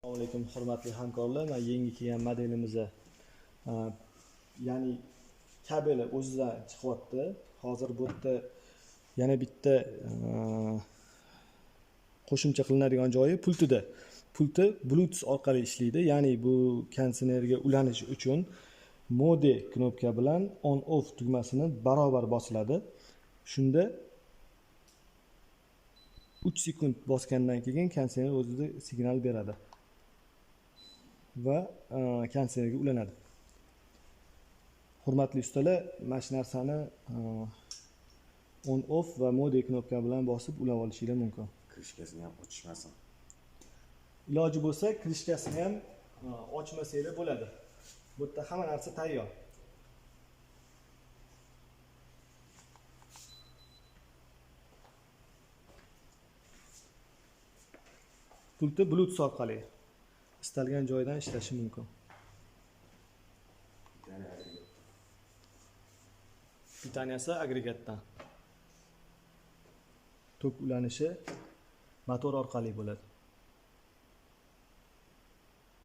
Assalomu alaykum hurmatli hamkorlar. Mana yangi kelgan modelimiz ya'ni kabeli o'zidan chiqyapti. Hozir bu yerda yana bitta qo'shimcha qilinadigan joyi pultida. Pulti Bluetooth orqali ishlaydi. Ya'ni bu konditsionerga ulanish uchun mode knopka bilan on off tugmasini barobar bosiladi. Shunda 3 sekund bosgandan keyin konditsioner o'zida signal beradi va konditsionerga ulanadi. Hurmatli ustalar, mana shu narsani on off va mode knopka bilan bosib ulab olishingiz mumkin. Krishkasini ham ochishmasin. Iloji bo'lsa, krishkasini ham ochmasanglar bo'ladi. Bu yerda hamma narsa tayyor. Pulti Bluetooth orqali istalgan joydan ishlashi mumkin. Pitaniyasi agregatdan. Tok ulanishi motor orqali bo'ladi.